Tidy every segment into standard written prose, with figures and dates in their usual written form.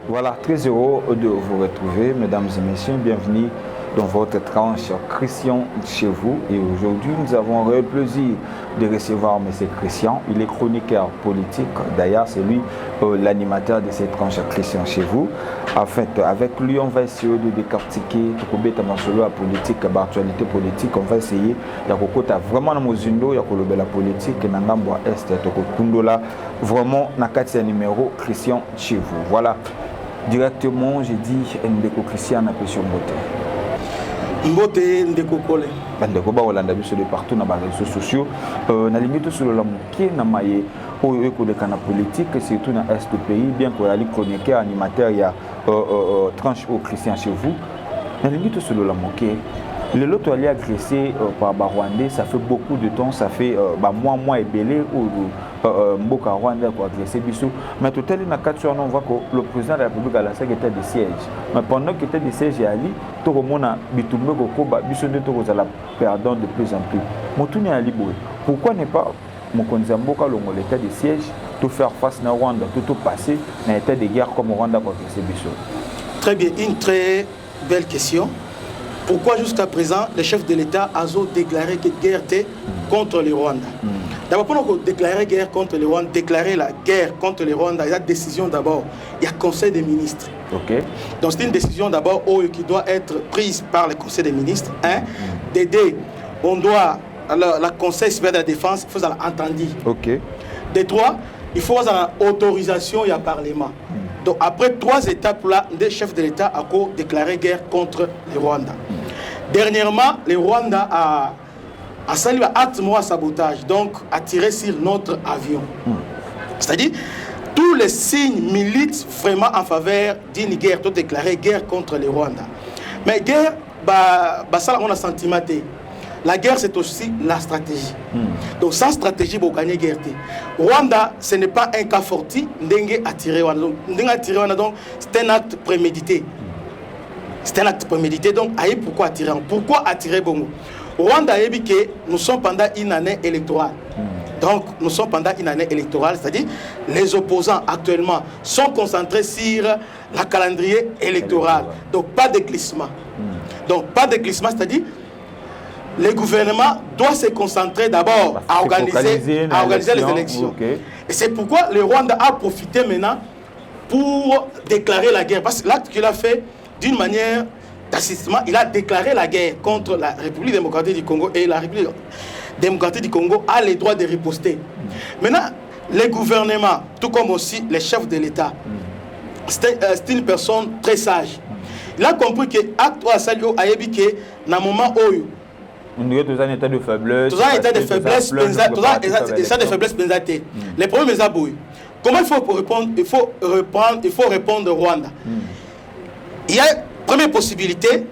Voilà, très heureux de vous retrouver, mesdames et messieurs. Bienvenue dans votre tranche Christian chez vous. Et aujourd'hui, nous avons un réel plaisir de recevoir M. Christian. Il est chroniqueur politique. D'ailleurs, c'est lui l'animateur de cette tranche Christian chez vous. En fait, avec lui, on va essayer de décortiquer la politique, l'actualité politique. On va essayer de vraiment la politique et vraiment dans numéro Christian chez vous. Voilà. Directement, j'ai dit Ndeko Christian a sur Mbote Ndeko Kole. Ndeko ba Olanda biso de partout dans les réseaux sociaux. Na limite sur la moquée na maye au éco de cana politique surtout dans l'est du pays bien que la chroniqueur animateur il y a tranche au Christian chez vous. Na limite sur la moquée. Le lot allé agressé par Rwandais, ça fait beaucoup de temps, ça fait mois et belé ou Mboka Rwanda pour agresser Bissou. Mais tout à l'heure, on voit que le président de la République a lancé était de siège. Mais pendant qu'il était de siège, il y a tout le monde a bitumé Bissou de la perdant de plus en plus. Motouni a libéré. Pourquoi n'est pas mon Mboka l'état de siège, tout faire face à Rwanda, tout passer dans l'état de guerre comme Rwanda pour agresser Bissou? Très bien, une très belle question. Pourquoi jusqu'à présent, le chef de l'État a déclaré que guerre était contre le Rwanda? D'abord, pour déclarer guerre contre le Rwanda, déclarer la guerre contre le Rwanda, il y a décision d'abord. Il y a Conseil des ministres. Okay. Donc c'est une décision d'abord qui doit être prise par le Conseil des ministres. D'aider, on doit, alors la Conseil supérieur de la défense, il faut l'entendre. Okay. Des trois, il faut l'autorisation et le Parlement. Donc après 3 étapes là, le chef de l'État a déclaré guerre contre le Rwanda. Dernièrement, le Rwanda a salué un acte de sabotage, donc a tiré sur notre avion. C'est-à-dire, tous les signes militent vraiment en faveur d'une guerre, tout déclaré guerre contre le Rwanda. Mais guerre, ça on a sentiment. La guerre, c'est aussi la stratégie. Donc, sans stratégie, vous gagnez guerre. Rwanda, ce n'est pas un cas forti. Ndenge a tiré Rwanda. Donc, c'est un acte prémédité. C'est un acte prémédité. Donc, pourquoi attirer? Pourquoi attirer Bongo? Rwanda a dit que nous sommes pendant une année électorale. Donc, nous sommes pendant une année électorale, c'est-à-dire les opposants actuellement sont concentrés sur le calendrier électoral. Donc, pas de glissement. Donc, pas de glissement, c'est-à-dire le gouvernement doit se concentrer d'abord à organiser les élections. Okay. Et c'est pourquoi le Rwanda a profité maintenant pour déclarer la guerre. Parce que l'acte qu'il a fait d'une manière d'assistement, il a déclaré la guerre contre la République démocratique du Congo et la République démocratique du Congo a le droit de riposter. Maintenant, le gouvernement, tout comme aussi les chefs de l'État, c'est une personne très sage. Il a compris que l'acte Salio a dit que dans le moment où on dirait tout un état de faiblesse. Tout un état de faiblesse, les premiers abouis. Comment il faut répondre? Il faut répondre au Rwanda. Il y a une première possibilité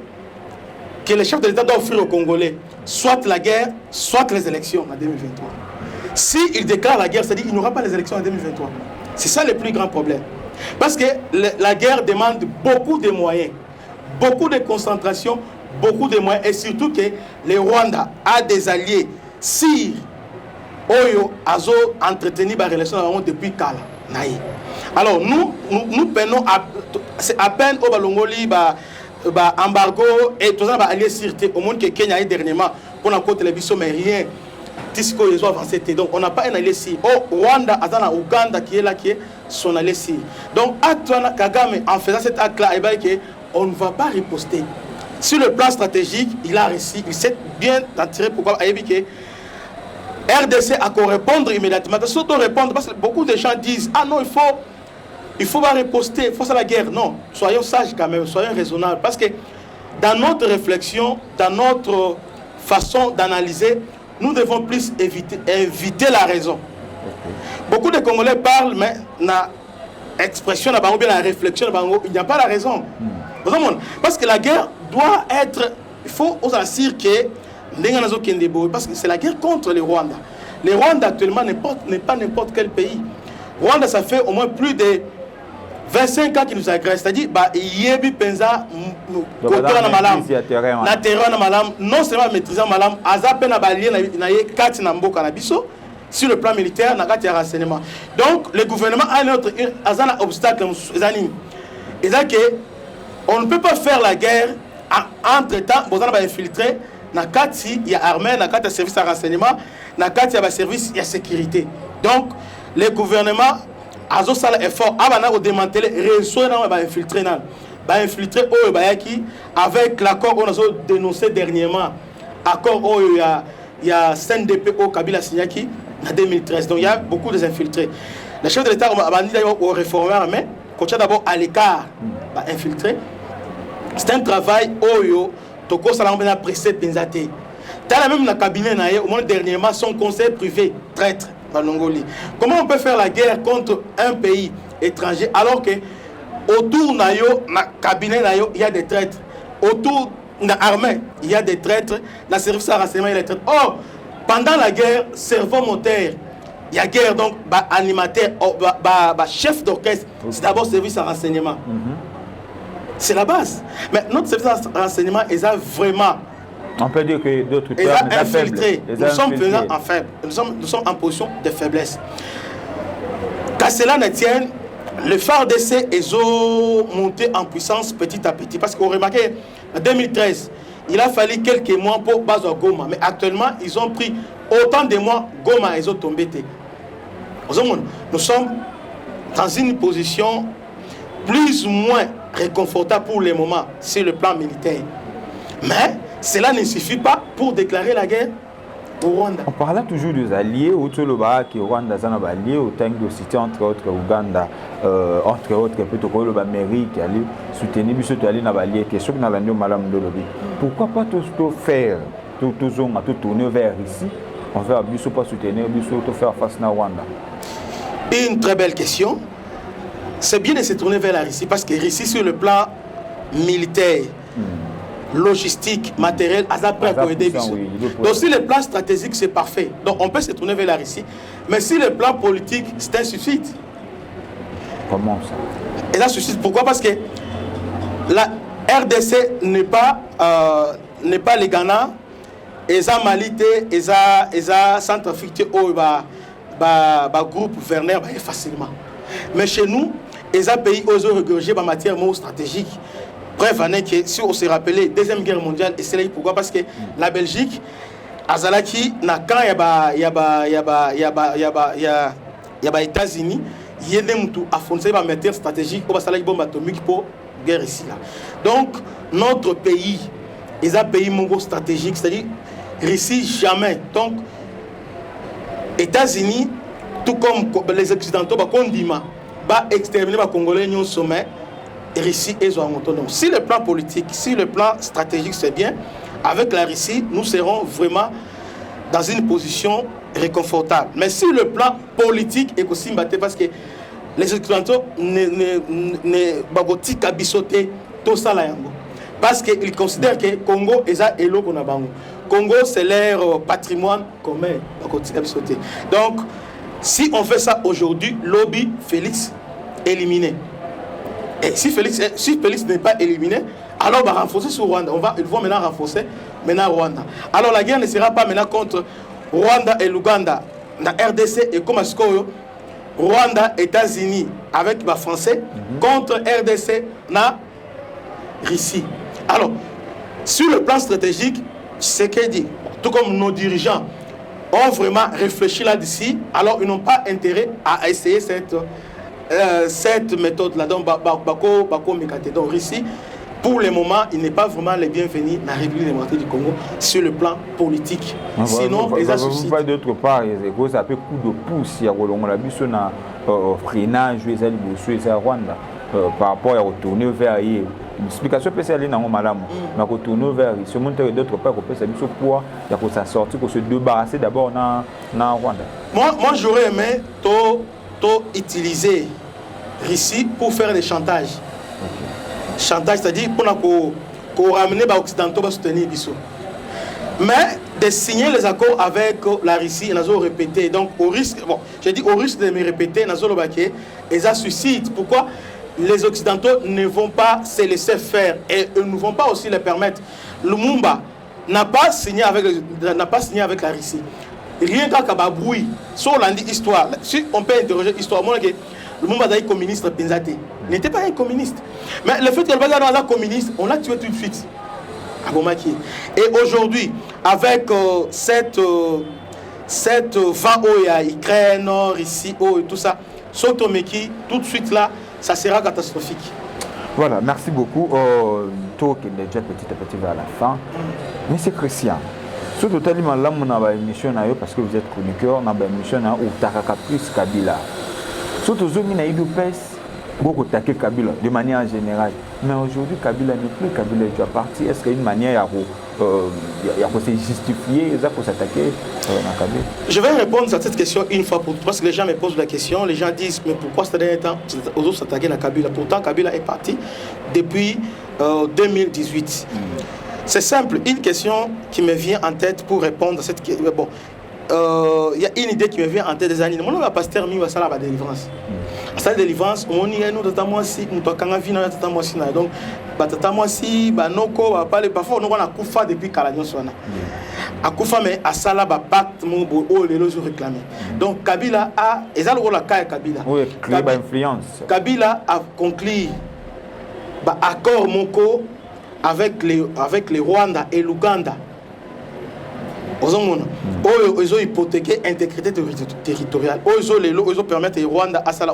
que les chefs de l'État doivent offrir aux Congolais, soit la guerre, soit les élections en 2023. S'ils déclarent la guerre, c'est-à-dire qu'il n'y aura pas les élections en 2023. C'est ça le plus grand problème. Parce que la guerre demande beaucoup de moyens, beaucoup de concentration, beaucoup de moyens, et surtout que le Rwanda a des alliés si Oyo Azo entretenu des relations depuis Kala. Alors nous prenons à peine au Balongoli embargo et tout ça va allier sûreté au monde que Kenya a dernièrement pour la côte télévision mais rien Tisco les avancé. Donc on n'a pas un allié si au Rwanda Azana Ouganda qui est là qui est son allié si. Donc Atwana Kagame en faisant cet acte là on ne va pas riposter. Sur le plan stratégique, il a réussi, il sait bien attirer pourquoi RDC a qu'à répondre immédiatement. Surtout répondre parce que beaucoup de gens disent ah non, il faut pas riposter face à la guerre. Non, soyons sages quand même, soyons raisonnables. Parce que dans notre réflexion, dans notre façon d'analyser, nous devons plus éviter la raison. Beaucoup de Congolais parlent, mais la expression, ou bien la réflexion, il n'y a pas la raison. Parce que la guerre doit être, il faut aussi que parce que c'est la guerre contre le Rwanda. Le Rwanda actuellement n'est pas n'importe quel pays. Rwanda, ça fait au moins plus de 25 ans qu'ils nous agressent. C'est-à-dire, Yebi Penza, non seulement maîtriser Malam, Azape na Balien, Naye Kati Namboka Nabiso, sur le plan militaire, Nagati renseignement. Donc, le gouvernement a un autre obstacle. Et donc, on ne peut pas faire la guerre entre-temps, on va infiltrer. Il y a armée, il y a service de renseignement, il y a service de sécurité. Donc, le gouvernement a fait un effort à démanteler les réseaux infiltrés. Infiltré avec l'accord qu'on a dénoncé dernièrement. Accord où il y a CNDP au Kabila Signaki en 2013. Donc, il y a beaucoup d'infiltrés. Le chef de l'État a dit aux réformeurs, mais quand d'abord à l'écart, infiltré. C'est un travail où Toko Salamena pressé Penzate. Dans la même cabinet, au moins dernièrement, son conseil privé traître dans l'Ongolie. Comment on peut faire la guerre contre un pays étranger alors que autour de cabinet, il y a des traîtres. Autour de l'armée, il y a des traîtres. Dans le service de renseignement, il y a des traîtres. Or, pendant la guerre, cerveau moteur, il y a guerre, donc, animateur, chef d'orchestre, c'est d'abord service de renseignement. C'est la base. Mais notre service de renseignement, ils ont vraiment. On peut dire que d'autres pays ont infiltré. Nous sommes vraiment en faible. Nous sommes en position de faiblesse. Qu'à cela ne tienne, le FARDC est monté en puissance petit à petit. Parce qu'on remarquait, en 2013, il a fallu quelques mois pour Bazo Goma. Mais actuellement, ils ont pris autant de mois, Goma, ils ont tombé. Nous sommes dans une position plus ou moins réconfortable pour le moment sur le plan militaire. Mais cela ne suffit pas pour déclarer la guerre au Rwanda. On parle toujours des alliés, au Tcholoba, qui Rwanda est un allié, autant de cités entre autres Ouganda, entre autres, plutôt le mairie qui allait soutenir, mais surtout aller dans l'allié, qui est sûr que dans l'année Madame Dolobi. Pourquoi pas tout faire, tout tourner vers ici, on va pas soutenir, tout faire face à Rwanda? Une très belle question. C'est bien de se tourner vers la Russie parce que Russie sur le plan militaire, logistique, matériel, pour aider. Donc si le plan stratégique c'est parfait, donc on peut se tourner vers la Russie. Mais si le plan politique c'est un suicide. Comment ça? Et là suicide, pourquoi? Parce que la RDC n'est pas le Ghana, et ça Malité, et ça Centrafrique au groupe Werner facilement. Mais chez nous, les pays osent regorger en matière stratégique. Bref, si on s'est rappelé, Deuxième Guerre mondiale, et c'est là pourquoi? Parce que la Belgique, Azalaki, quand il y a les États-Unis, il y a des affrontés en matière stratégique pour la bombe atomique pour la guerre ici. Donc, notre pays, les pays stratégiques, c'est-à-dire Russie, jamais. Donc, États-Unis, tout comme les Occidentaux, exterminer les Congolais au sommet, Russie et autonome. Si le plan politique, si le plan stratégique c'est bien, avec la Russie, nous serons vraiment dans une position réconfortable. Mais si le plan politique est aussi battu, parce que les Occidentaux ne tout ça là, parce qu'ils considèrent que Congo est un élo qu'on a bango. Congo c'est leur patrimoine commun. Donc, si on fait ça aujourd'hui, lobby Félix éliminé. Et si Félix n'est pas éliminé, alors on va renforcer sur Rwanda. Ils vont maintenant renforcer Rwanda. Alors la guerre ne sera pas maintenant contre Rwanda et l'Ouganda. Dans RDC et comme à Skoyo, Rwanda, États-Unis avec les Français contre RDC na Russie. Alors, sur le plan stratégique, c'est ce qu'il dit. Tout comme nos dirigeants ont vraiment réfléchi là-dessus, alors ils n'ont pas intérêt à essayer cette méthode-là. Donc, donc, Russie, pour le moment, il n'est pas vraiment le bienvenu dans la République démocratique du Congo sur le plan politique. Sinon, les associés. D'autre part, ça fait coup de pouce, il y a un freinage, Rwanda, par rapport à retourner vers l'explication peut aller dans le malade, mais retourner vers ce monde d'autre part, on peut s'habituer pour s'en sortir, pour se débarrasser d'abord dans Rwanda. Moi, j'aurais aimé utiliser Russie pour faire des chantages. Chantage, c'est-à-dire pour ramener les Occidentaux à soutenir Bissau. Mais de signer les accords avec la Russie, nous avons répété. Donc, au risque, j'ai dit au risque de me répéter, nous avons répété, et ça suscite. Pourquoi les Occidentaux ne vont pas se laisser faire et ne vont pas aussi les permettre? Lumumba n'a pas signé avec la Russie. Rien qu'à Kababouy, sur l'histoire, si on peut interroger l'histoire, le monde est communiste, Penzate. Il n'était pas un communiste. Mais le fait que le Bagdad est communiste, on l'a tué tout de suite. Et aujourd'hui, avec cette vent où il y a Ukraine, Nord, ici, et tout ça, Sotomeki, tout de suite là, ça sera catastrophique. Voilà, merci beaucoup. Toi qui est déjà petit à petit vers la fin. Monsieur Christian, surtout tellement là, on a une émission parce que vous êtes chroniqueur, on a une émission où Takaka plus Kabila. Surtout Zomi na Idupes, beaucoup taqué Kabila de manière générale. Mais aujourd'hui, Kabila n'est plus Kabila est déjà parti. Est-ce qu'il y a une manière à se justifier, pour s'attaquer à Kabila? Je vais répondre à cette question une fois pour toutes, parce que les gens me posent la question, les gens disent, mais pourquoi ce dernier temps, aux autres s'attaquer à Kabila? Pourtant, Kabila est parti depuis 2018. C'est simple, une question qui me vient en tête pour répondre à cette question. Bon, il y a une idée qui me vient en tête des années. Mon nom est pasteur mi va la délivrance. La délivrance, on y est nous tata moi si on doit quand vina tata moi si donc tata moi si banoko va parler parfois on a kufa depuis Kalanyo sona. A kufa mais à sala ba pacte mon o les lois réclamé. Donc Kabila a ezalo la kaya Kabila. Oui, créer ba influence. Kabila a conclu ba accord Moko avec les Rwanda et l'Ouganda. Ils ont hypothéqué l'intégrité territoriale. Ils ont permis au Rwanda à Sala.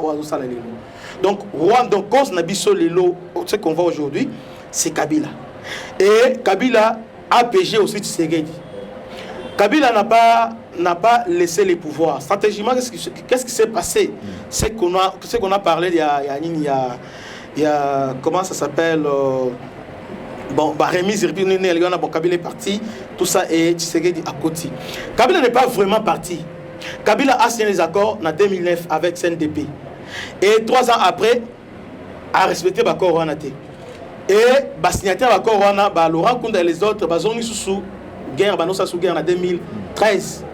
Donc, Rwanda, cause Nabiso Lelo, ce qu'on voit aujourd'hui, c'est Kabila. Et Kabila a pégé aussi Tshisekedi. Kabila n'a pas laissé les pouvoirs. Stratégiquement, qu'est-ce qui s'est passé? C'est qu'on a parlé il y a comment ça s'appelle bon, remise, Kabila est parti, tout ça, et Tshisekedi à côté. Kabila n'est pas vraiment parti. Kabila a signé les accords en 2009 avec CNDP. Et 3 ans après, a respecté l'accord Rwanda. Et le signataire de l'accord Rwanda, Laurent Kunda et les autres, ils ont sous guerre, sous guerre en 2013.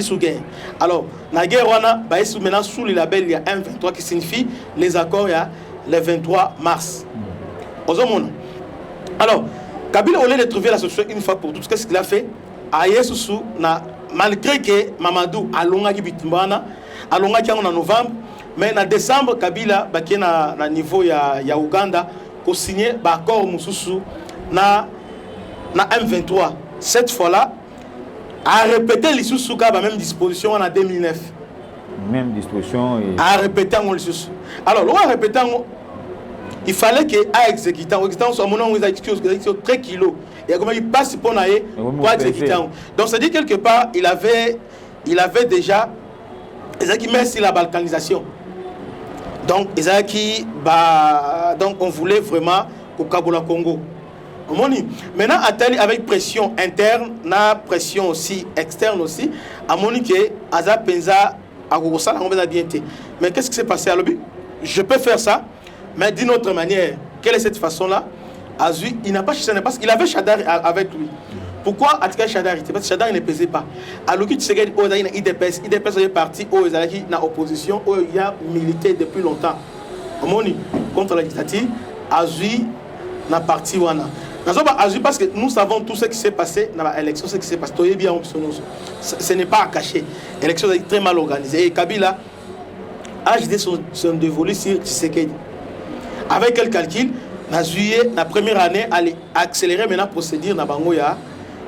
Sous guerre. Alors, la guerre Rwanda, maintenant sous le label, il y a un 23 qui signifie les accords, il y a le 23 mars. Alors, Kabila, au lieu de trouver la solution une fois pour toutes, qu'est-ce qu'il a fait? Malgré que Mamadou a longaki Bitimbana, a longaki en novembre, mais en décembre, Kabila, na niveau ya Ouganda, a signé l'accord Moussoussou na M23. Cette fois-là, a répété l'Issoussou la même disposition en 2009. Même disposition. Et... A répété en l'Issoussou. Alors, l'on a répété il fallait qu'il ait exécuté. Soit mon nom est très kilos. Et comment il passe pour exécuter. Donc, ça dit quelque part, il avait déjà. Ils met sur la balkanisation. Donc, donc on voulait vraiment qu'au Kaboula Congo. Maintenant, avec pression interne, pression aussi externe aussi, à mon que Aza Penza a bien été. Mais qu'est-ce qui s'est passé à l'objet? Je peux faire ça. Mais d'une autre manière, quelle est cette façon-là? Azui, il n'a pas cherché parce qu'il avait Chadar avec lui. Pourquoi a-t-il Chadar? Parce que Chadar ne pesait pas. Alors qu'il s'est dit, il y a IDPS est parti, il y a opposition, il y a milité depuis longtemps. Contre la dictature, Azui n'a parti Wana. Azui parce que nous savons tout ce qui s'est passé dans l'élection, ce qui s'est passé. Ce n'est pas à cacher. L'élection est très mal organisée. Et Kabila a jeté son dévolu sur Tshisekedi. Avec quel calcul? En juillet, la première année, aller accélérer maintenant la procédure dans la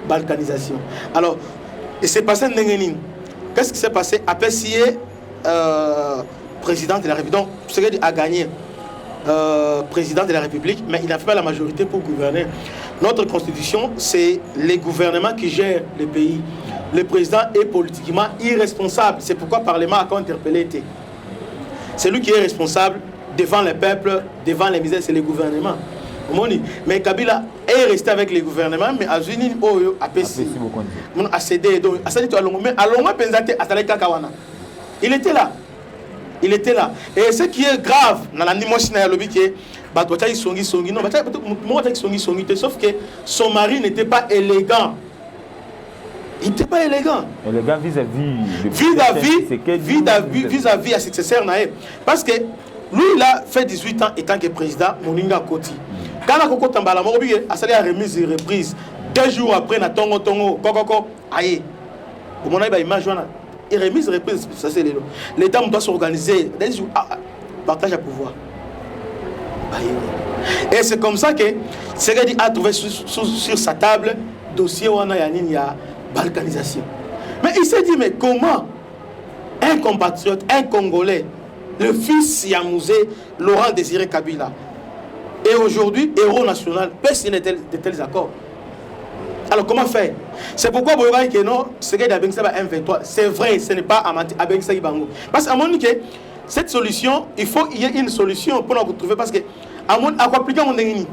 balkanisation. Alors, il s'est passé Nengenin. Qu'est-ce qui s'est passé? Apprécié président de la République. Donc, Tshisekedi a gagné président de la République, mais il n'a pas la majorité pour gouverner. Notre constitution, c'est les gouvernements qui gèrent le pays. Le président est politiquement irresponsable. C'est pourquoi le Parlement a interpellé. C'est lui qui est responsable devant le peuple, devant les misères, c'est le gouvernement. Mais Kabila est resté avec le gouvernement, mais à Zuni, a cédé. Il était là. Il était là. Et ce qui est grave, dans la sauf que son mari n'était pas élégant. Il n'était pas élégant. Élégant vis-à-vis à successeur Naïe. Parce que lui, il a fait 18 ans étant que président, Moninga Koti. Quand il a remise et reprise, 2 jours après, aïe. Pour mon avis, image, et remise et reprise, ça c'est l'État doit s'organiser. partage à pouvoir. Et c'est comme ça que Tshisekedi a trouvé sur sa table dossier où on a une balkanisation. Mais il s'est dit, mais comment un compatriote, un Congolais, le fils Yamouzé, Laurent Désiré Kabila, et aujourd'hui héros national, peut signer de tels accords? Alors comment faire? C'est pourquoi Boyoga que non, Tshisekedi a besoin de M23. C'est vrai, ce n'est pas Abengsa Ibango. Parce qu'à mon avis, cette solution, il faut qu'il y ait une solution pour la retrouver. Parce que à mon appliquer mon déni.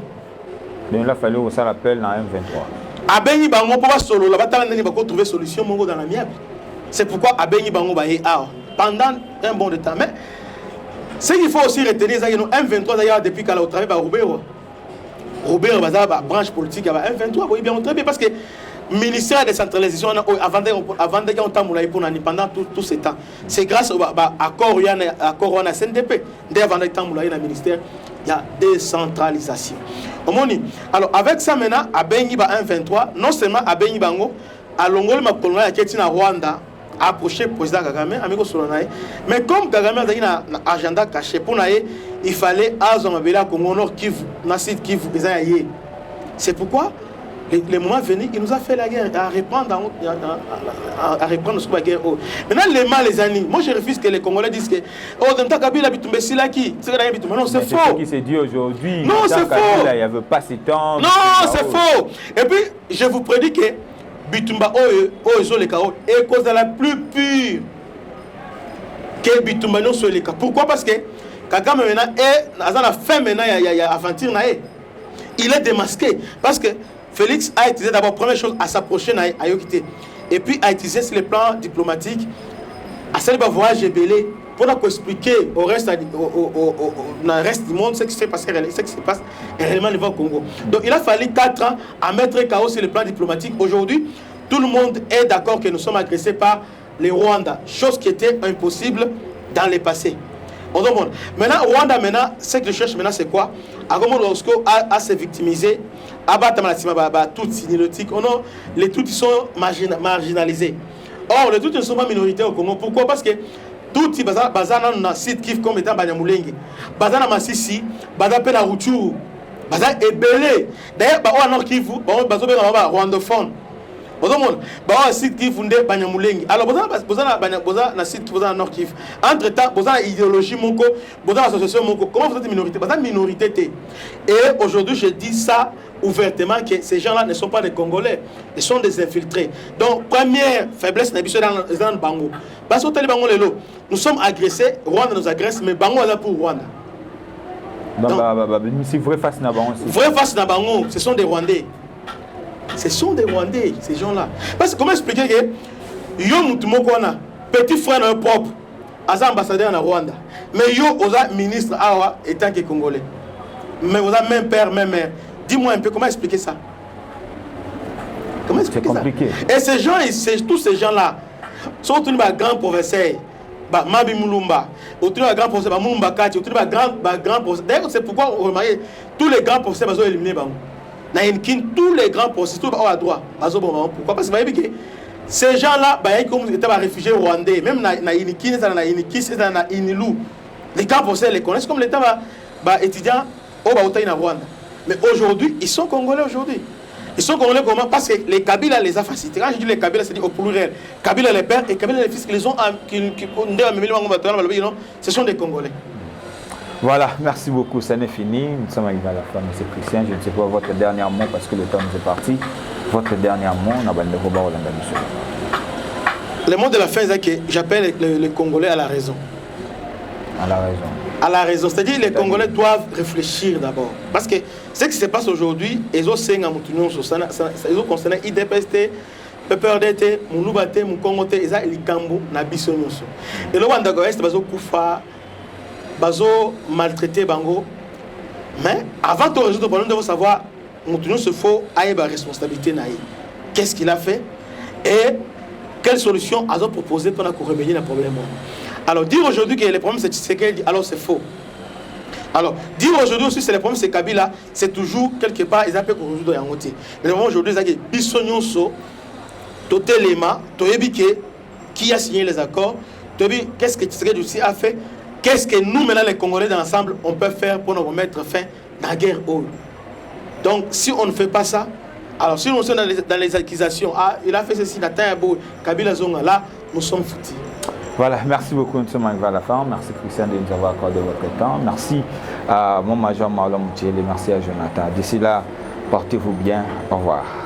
Donc il a fallu que ça l'appelle dans M23. Abengi Bango pour pas solo, là, va trouver solution dans l'amiable. C'est pourquoi Abengi Bango va y avoir pendant un bon temps. Mais ce qu'il faut aussi retenir, c'est que M23 d'ailleurs depuis qu'elle a travaillé par Robert. Robert Bazar, branche politique, M23, oui, bien très bien parce que le ministère de décentralisation, avant de on pendant tout ce temps, c'est grâce à l'accord de CNDP. Avant de temps, le ministère, il y a décentralisation. Alors, avec ça maintenant, à Bengi M23, non seulement à Bengi Bango, à Longol Makolona, qui est en Rwanda, approché le président Kagame, amigo Solanaï. Mais comme Kagame a un agenda caché pour naïe, il fallait Azomabela Congo Nord Kivu, Nassid Kivu, c'est pourquoi les moments venus, il nous a fait la guerre à reprendre ce qu'on a guerre. Maintenant, les mal, les années, moi je refuse que les Congolais disent que oh, dans ta Kabila, bitumbe silaki, non, c'est faux. C'est ce qui s'est dit aujourd'hui. Non, c'est faux. Il n'y avait pas si temps. Non, c'est faux. Et puis, je vous prédis que Bitumba Oyo les Kao est cause de la plus pure que Bitumba non sur les cas. Pourquoi? Parce que Kagame maintenant est à la fin maintenant il y a aventure naé. Il est démasqué parce que Félix a utilisé d'abord première chose à s'approcher à Yokité et puis a utilisé sur le plan diplomatique à celle de voyage belé pour expliquer au reste du monde ce qui se passe réellement au niveau Congo. Donc il a fallu 4 ans à mettre chaos sur le plan diplomatique. Aujourd'hui, tout le monde est d'accord que nous sommes agressés par les Rwandais, chose qui était impossible dans le passé. Maintenant, Rwanda, ce que je cherche maintenant, c'est quoi? Agomo Rosco a se victimisé, les Tutsis sont marginalisés. Or, les Tutsis ne sont pas minoritaires au Congo. Pourquoi? Parce que Tutsi, Bazana na site Kiv comme étant Banyamulenge, Bazana Massissi, Bazapena Ruchuru, Bazan est belé. D'ailleurs, Bawa Kivu, Bazobena Rwandophone. Bawa site Kiv fundé Banyamulenge. Alors, Bazana site Kiv Nord Kiv. Entre temps, Bazana idéologie Moko, Bazana association Moko. Comment vous êtes minorité? Bazana minorité. Et aujourd'hui, je dis ça ouvertement que ces gens-là ne sont pas des Congolais, ils sont des infiltrés. Donc, première faiblesse, dans le Bango. Parce que nous sommes agressés, Rwanda nous agresse, mais Bango est là pour Rwanda. C'est vrai face à Bango. Vrai face à Bango, ce sont des Rwandais. Ce sont des Rwandais, ces gens-là. Parce que comment expliquer que Yo Moutumokwana, petit frère propre, Aza ambassadeur en Rwanda, mais Yo Oza ministre Awa étant que Congolais. Mais Oza même père, même mère. Dis-moi un peu comment expliquer ça. Comment expliquer ça? Et ces gens, tous ces gens-là, sont tous les grands professeurs. Mabi Moulumba, autour de grand professeur, Moulumba Kati, autour de grand professeur. D'ailleurs, c'est pourquoi vous remarquez tous les grands professeurs sont éliminés. Tous les grands professeurs, tous à droite. Pourquoi? Parce que ces gens-là, ils étaient réfugiés rwandais, même dans Iniki, dans Inilou. Les grands professeurs les connaissent comme l'État étudiant au Rwanda. Mais aujourd'hui, ils sont Congolais aujourd'hui. Ils sont Congolais comment? Parce que les Kabila les a facilités. Quand je dis les Kabila, c'est au pluriel. Kabila les pères et Kabila les fils, ce sont des Congolais. Voilà, merci beaucoup. Ça n'est fini. Nous sommes arrivés à la fin de ce Christian. Je ne sais pas votre dernier mot parce que le temps nous est parti. Votre dernier mot, on a bandé Robert Rolanda Monsieur. Le mot de la fin, c'est que j'appelle les Congolais à la raison. À la raison. À la raison. C'est-à-dire les Congolais doivent réfléchir d'abord. Parce que ce qui se passe aujourd'hui, ils ont concerné IDPST, PPRDT, Moulubate, Moukongote, ils ont Likambo, Nabiso Nyoso. Et le Rwanda, c'est bazo Koufa, bazo maltraité Bango. Mais avant de résoudre le problème, nous devons savoir, Moutounion se faut à la responsabilité. Qu'est-ce qu'il a fait et quelle solution a-t-il proposé pour remédier le problème? Alors, dire aujourd'hui que les problèmes c'est Tshisekedi, alors c'est faux. Alors, dire aujourd'hui aussi que les problèmes c'est Kabila, c'est toujours quelque part, ils appellent qu'on résoudre en côté. Mais aujourd'hui, ils disent que Bissonyonso, Totelema, Toyebike, qui a signé les accords, Toyebi, qu'est-ce que Tshisekedi aussi a fait? qu'est-ce que nous, maintenant, les Congolais d'ensemble, on peut faire pour nous remettre fin à la guerre? Donc, si on ne fait pas ça, alors si nous sommes dans les accusations, ah, il a fait ceci, Kabila Zonga, là, nous sommes foutus. Voilà, merci beaucoup, nous sommes arrivés à la fin. Merci Christian de nous avoir accordé votre temps. Merci à mon major Marlon Moutiele, merci à Jonathan. D'ici là, portez-vous bien. Au revoir.